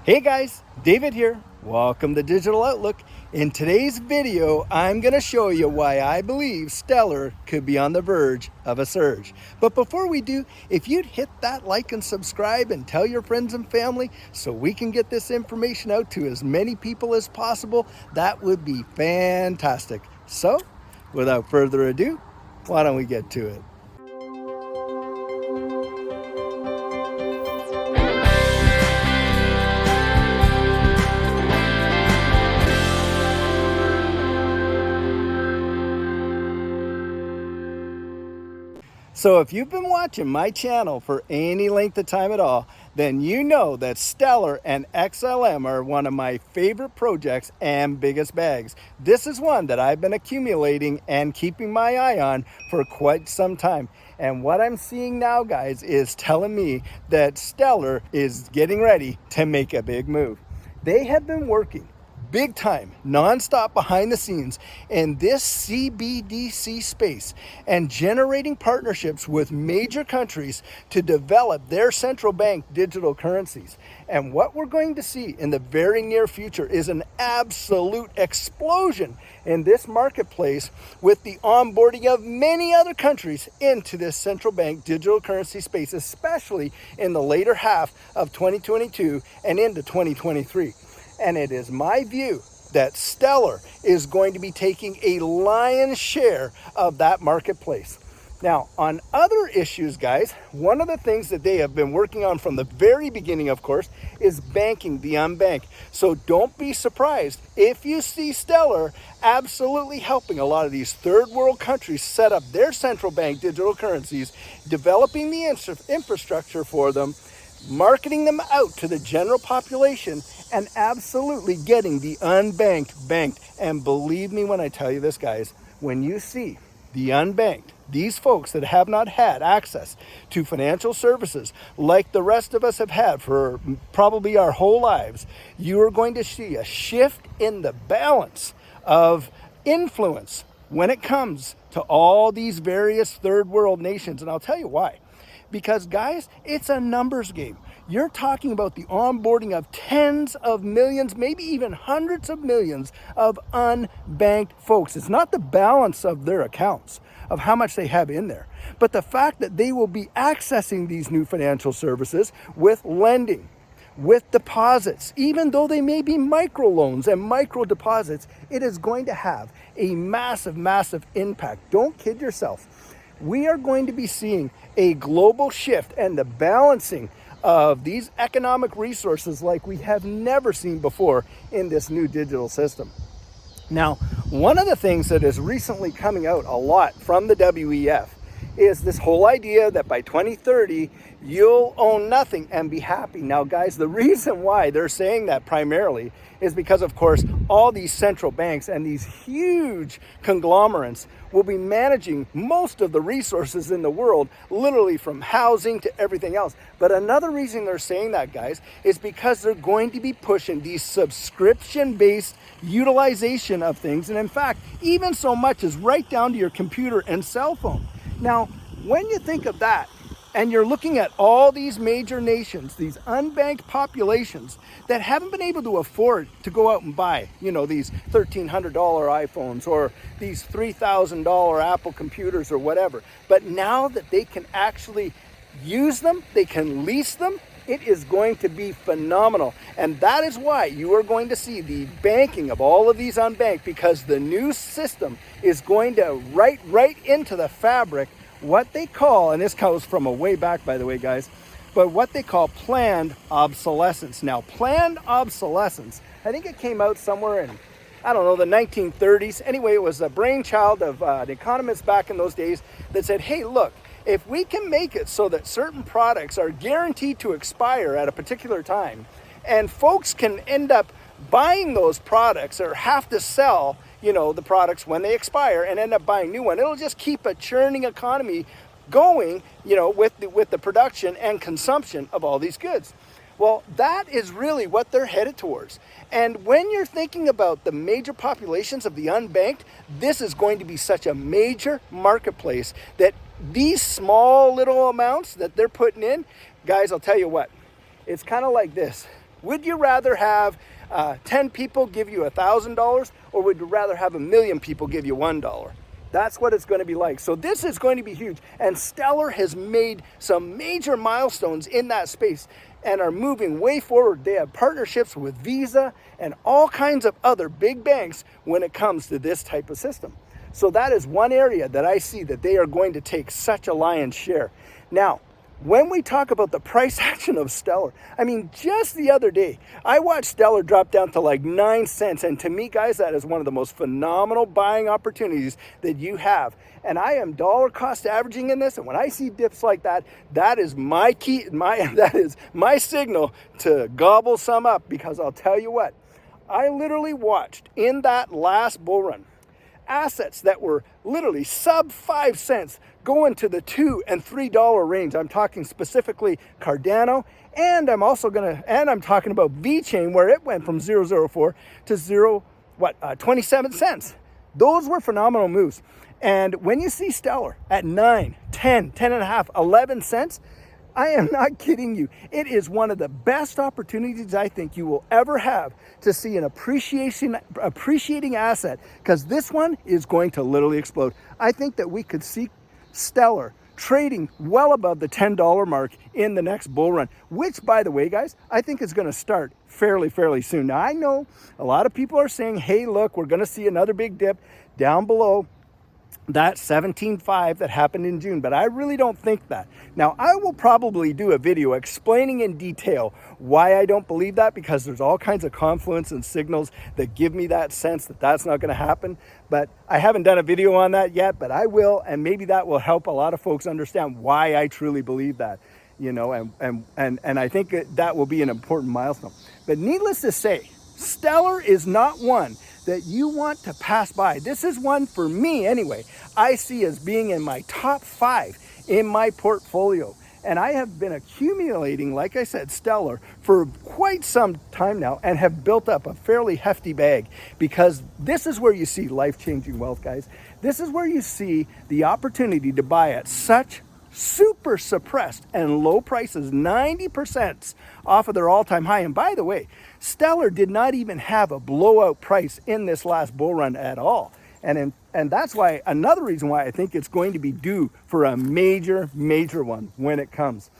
Hey guys, David here. Welcome to Digital Outlook. In today's video, I'm going to show you why I believe Stellar could be on the verge of a surge. But before we do, if you'd hit that like and subscribe and tell your friends and family so we can get this information out to as many people as possible, that would be fantastic. So, without further ado, why don't we get to it? So if you've been watching my channel for any length of time at all, then you know that Stellar and XLM are one of my favorite projects and biggest bags. This is one that I've been accumulating and keeping my eye on for quite some time. And what I'm seeing now, guys, is telling me that Stellar is getting ready to make a big move. They have been working big time, non-stop behind the scenes in this CBDC space and generating partnerships with major countries to develop their central bank digital currencies. And what we're going to see in the very near future is an absolute explosion in this marketplace with the onboarding of many other countries into this central bank digital currency space, especially in the later half of 2022 and into 2023. And it is my view that Stellar is going to be taking a lion's share of that marketplace. Now, on other issues, guys, one of the things that they have been working on from the very beginning, of course, is banking the unbanked. So don't be surprised if you see Stellar absolutely helping a lot of these third world countries set up their central bank digital currencies, developing the infrastructure for them, marketing them out to the general population, and absolutely getting the unbanked banked. And believe me when I tell you this, guys, when you see the unbanked, these folks that have not had access to financial services like the rest of us have had for probably our whole lives, you are going to see a shift in the balance of influence when it comes to all these various third world nations. And I'll tell you why. Because, guys, it's a numbers game. You're talking about the onboarding of tens of millions, maybe even hundreds of millions of unbanked folks. It's not the balance of their accounts, of how much they have in there, but the fact that they will be accessing these new financial services with lending, with deposits. Even though they may be microloans and micro deposits, it is going to have a massive, massive impact. Don't kid yourself. We are going to be seeing a global shift and the balancing of these economic resources like we have never seen before in this new digital system. Now, one of the things that is recently coming out a lot from the WEF is this whole idea that by 2030, you'll own nothing and be happy. Now, guys, the reason why they're saying that primarily is because, of course, all these central banks and these huge conglomerates will be managing most of the resources in the world, literally from housing to everything else. But another reason they're saying that, guys, is because they're going to be pushing these subscription-based utilization of things. And in fact, even so much as right down to your computer and cell phone. Now, when you think of that, and you're looking at all these major nations, these unbanked populations that haven't been able to afford to go out and buy, these $1,300 iPhones or these $3,000 Apple computers or whatever. But now that they can actually use them, they can lease them, it is going to be phenomenal. And that is why you are going to see the banking of all of these unbanked, because the new system is going to write right into the fabric what they call, and this comes from a way back, by the way, guys, but what they call planned obsolescence. Now, planned obsolescence, I think it came out somewhere in, the 1930s. Anyway, it was a brainchild of an economist back in those days that said, hey, look, if we can make it so that certain products are guaranteed to expire at a particular time, and folks can end up buying those products or have to sell the products when they expire and end up buying new one. It'll just keep a churning economy going, with the production and consumption of all these goods. Well, that is really what they're headed towards. And when you're thinking about the major populations of the unbanked, this is going to be such a major marketplace that these small little amounts that they're putting in, guys, I'll tell you what, it's kind of like this. Would you rather have 10 people give you $1,000, or would you rather have 1,000,000 people give you $1? That's what it's going to be like. So this is going to be huge. And Stellar has made some major milestones in that space and are moving way forward. They have partnerships with Visa and all kinds of other big banks when it comes to this type of system. So that is one area that I see that they are going to take such a lion's share. Now, when we talk about the price action of Stellar, I mean, just the other day, I watched Stellar drop down to like 9 cents. And to me, guys, that is one of the most phenomenal buying opportunities that you have. And I am dollar cost averaging in this. And when I see dips like that, that is my key, that is my signal to gobble some up. Because I'll tell you what, I literally watched in that last bull run, assets that were literally sub 5 cents go into the $2 and $3 range. I'm talking specifically Cardano, and I'm talking about VeChain, where it went from 0.004 to 27 cents. Those were phenomenal moves. And when you see Stellar at 9, 10, 10 and a half, 11 cents, I am not kidding you. It is one of the best opportunities I think you will ever have to see an appreciating asset, because this one is going to literally explode. I think that we could see Stellar trading well above the $10 mark in the next bull run, which, by the way, guys, I think is going to start fairly soon. Now, I know a lot of people are saying, hey, look, we're going to see another big dip down below that 17.5 that happened in June, but I really don't think that. Now, I will probably do a video explaining in detail why I don't believe that, because there's all kinds of confluence and signals that give me that sense that that's not going to happen. But I haven't done a video on that yet, but I will, and maybe that will help a lot of folks understand why I truly believe that, you know, and I think that will be an important milestone. But needless to say, Stellar is not one that you want to pass by. This is one, for me anyway, I see as being in my top 5 in my portfolio. And I have been accumulating, like I said, Stellar for quite some time now, and have built up a fairly hefty bag, because this is where you see life-changing wealth, guys. This is where you see the opportunity to buy at such super suppressed and low prices, 90% off of their all-time high. And by the way, Stellar did not even have a blowout price in this last bull run at all. And that's why, another reason why I think it's going to be due for a major one when it comes.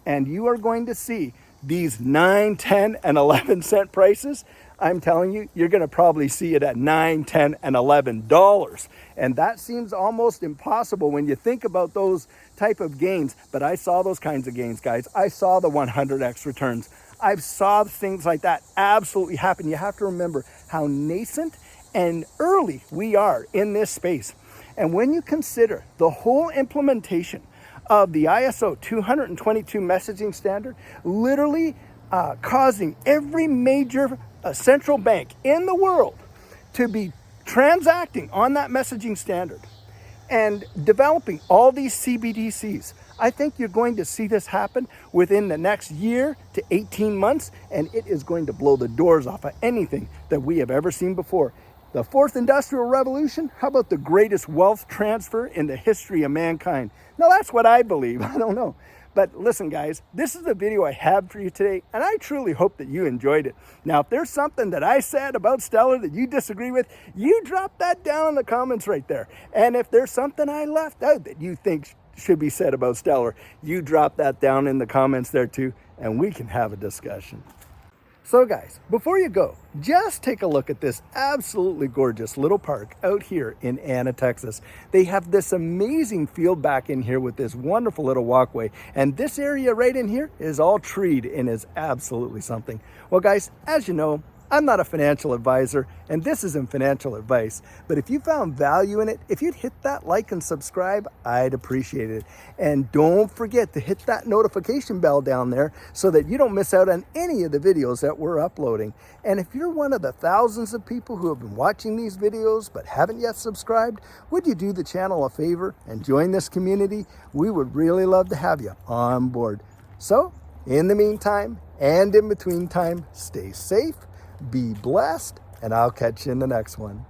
And you are going to see these 9, 10, and 11 cent prices. I'm telling you, you're going to probably see it at $9, $10, and $11. And that seems almost impossible when you think about those type of gains. But I saw those kinds of gains, guys. I saw the 100x returns. I saw things like that absolutely happen. You have to remember how nascent and early we are in this space. And when you consider the whole implementation of the ISO 222 messaging standard, literally causing every major central bank in the world to be transacting on that messaging standard and developing all these CBDCs, I think you're going to see this happen within the next year to 18 months, and it is going to blow the doors off of anything that we have ever seen before. The fourth industrial revolution, how about the greatest wealth transfer in the history of mankind? Now, that's what I believe. I don't know. But listen, guys, this is the video I have for you today, and I truly hope that you enjoyed it. Now, if there's something that I said about Stellar that you disagree with, you drop that down in the comments right there. And if there's something I left out that you think should be said about Stellar, you drop that down in the comments there too, and we can have a discussion. So guys, before you go, just take a look at this absolutely gorgeous little park out here in Anna, Texas. They have this amazing field back in here with this wonderful little walkway. And this area right in here is all treed and is absolutely something. Well guys, as you know, I'm not a financial advisor, and this isn't financial advice, but if you found value in it, if you'd hit that like and subscribe, I'd appreciate it. And don't forget to hit that notification bell down there so that you don't miss out on any of the videos that we're uploading. And if you're one of the thousands of people who have been watching these videos but haven't yet subscribed, would you do the channel a favor and join this community? We would really love to have you on board. So, in the meantime and in between time, stay safe, be blessed, and I'll catch you in the next one.